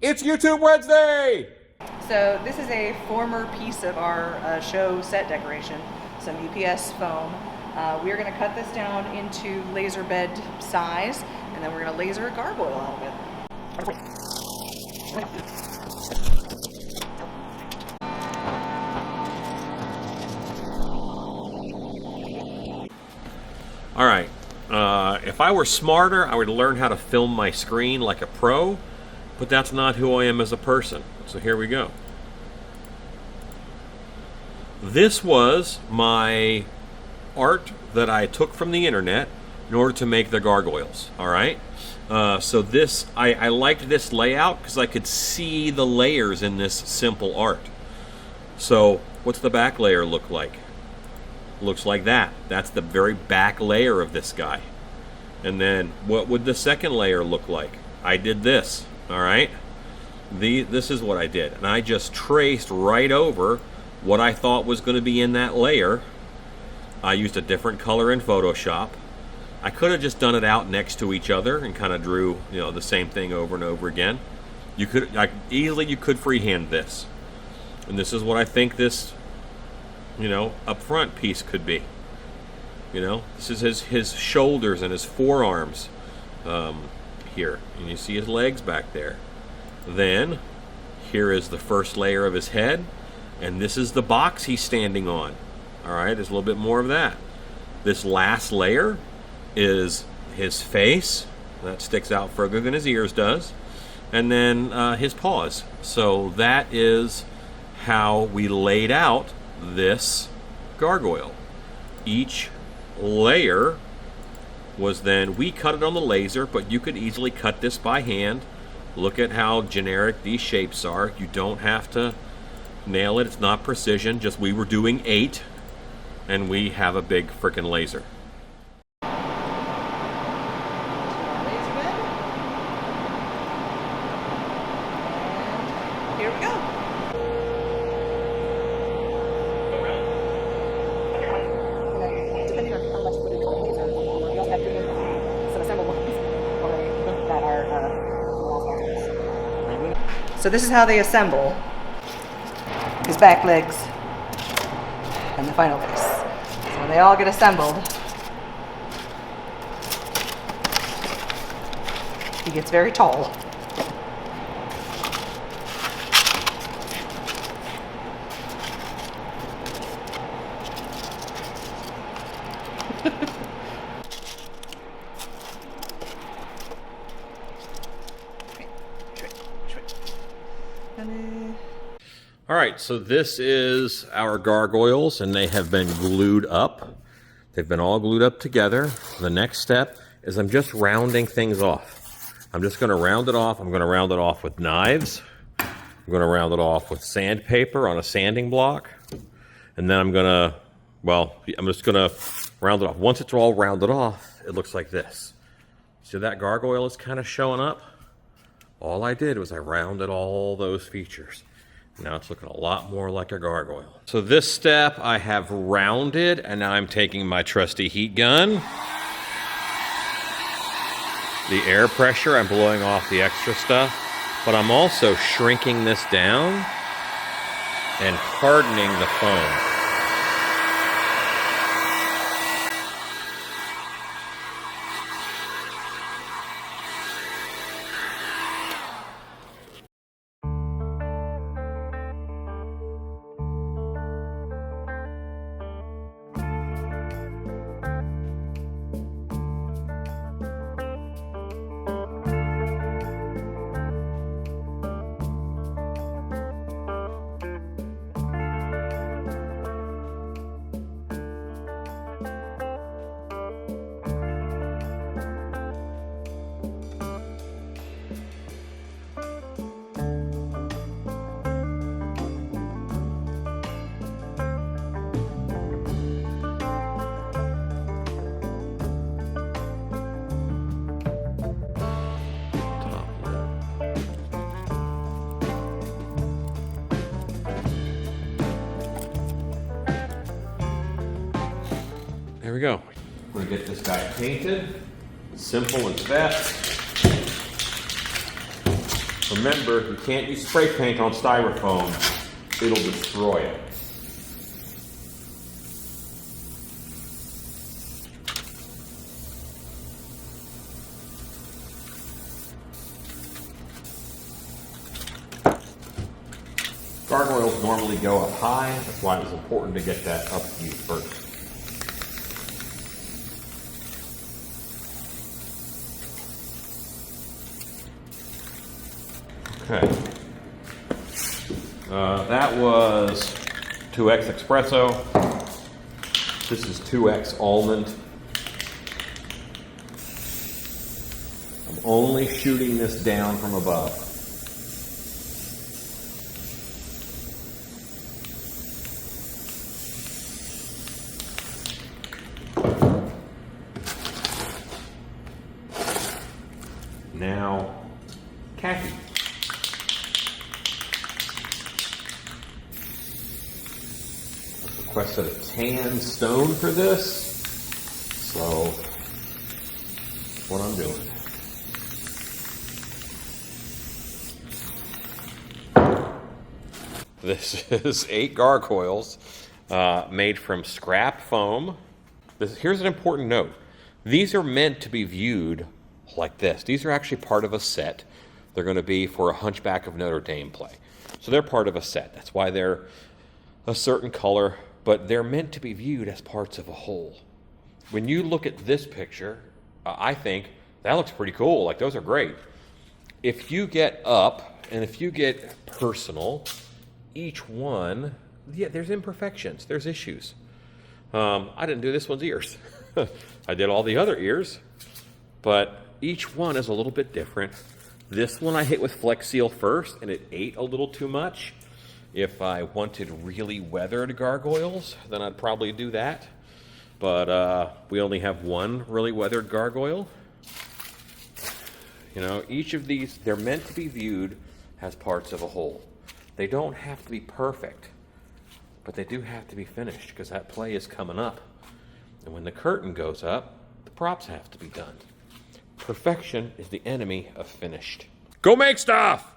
It's YouTube Wednesday! So this is a former piece of our show set decoration, some EPS foam. We're going to cut this down into laser bed size, and then we're going to laser a gargoyle out of it. All right, if I were smarter, I would learn how to film my screen like a pro, but that's not who I am as a person. So here we go. This was my art that I took from the internet in order to make the gargoyles, all right? So this, I liked this layout because I could see the layers in this simple art. So what's the back layer look like? Looks like that. That's the very back layer of this guy. And then what would the second layer look like? I did this, all right? This is what I did. And I just traced right over what I thought was going to be in that layer. I used a different color in Photoshop. I could have just done it out next to each other and kind of drew, you know, the same thing over and over again. You could you could freehand this. And this is what I think this, you know, up front piece could be. You know, this is his shoulders and his forearms here. And you see his legs back there. Then, here is the first layer of his head. And this is the box he's standing on. All right, there's a little bit more of that. This last layer is his face. That sticks out further than his ears does. And then his paws. So that is how we laid out this gargoyle. Each layer was then, we cut it on the laser, but you could easily cut this by hand. Look at how generic these shapes are. You don't have to nail it. It's not precision. Just we were doing 8, and we have a big frickin' laser. Here we go. Depending on how much footage on the laser, we also have some assembled ones already that are So this is how they assemble his back legs and the final base. So when they all get assembled, he gets very tall. All right, so this is our gargoyles, and they have been glued up. They've been all glued up together. The next step is I'm just rounding things off. I'm just going to round it off. I'm going to round it off with knives. I'm going to round it off with sandpaper on a sanding block. And then I'm going to, well, I'm just going to round it off. Once it's all rounded off, it looks like this. See that gargoyle is kind of showing up? All I did was I rounded all those features. Now it's looking a lot more like a gargoyle. So this step I have rounded, and now I'm taking my trusty heat gun. The air pressure, I'm blowing off the extra stuff, but I'm also shrinking this down and hardening the foam. There we go. We're gonna get this guy painted. Simple as that. Remember, you can't use spray paint on styrofoam. It'll destroy it. Gargoyles normally go up high. That's why it was important to get that up view first. Okay. That was 2X Espresso. This is 2X Almond. I'm only shooting this down from above. Now, khaki. I've requested a tan stone for this, so that's what I'm doing. This is 8 gargoyles made from scrap foam. Here's an important note. These are meant to be viewed like this. These are actually part of a set. They're going to be for a Hunchback of Notre Dame play. So they're part of a set. That's why they're a certain color, but they're meant to be viewed as parts of a whole. When you look at this picture, I think that looks pretty cool. Like, those are great. If you get up and if you get personal, each one, yeah, there's imperfections, there's issues. I didn't do this one's ears. I did all the other ears, but each one is a little bit different. This one I hit with Flex Seal first, and it ate a little too much. If I wanted really weathered gargoyles, then I'd probably do that. But we only have one really weathered gargoyle. You know, each of these, they're meant to be viewed as parts of a whole. They don't have to be perfect, but they do have to be finished, because that play is coming up. And when the curtain goes up, the props have to be done. Perfection is the enemy of finished. Go make stuff!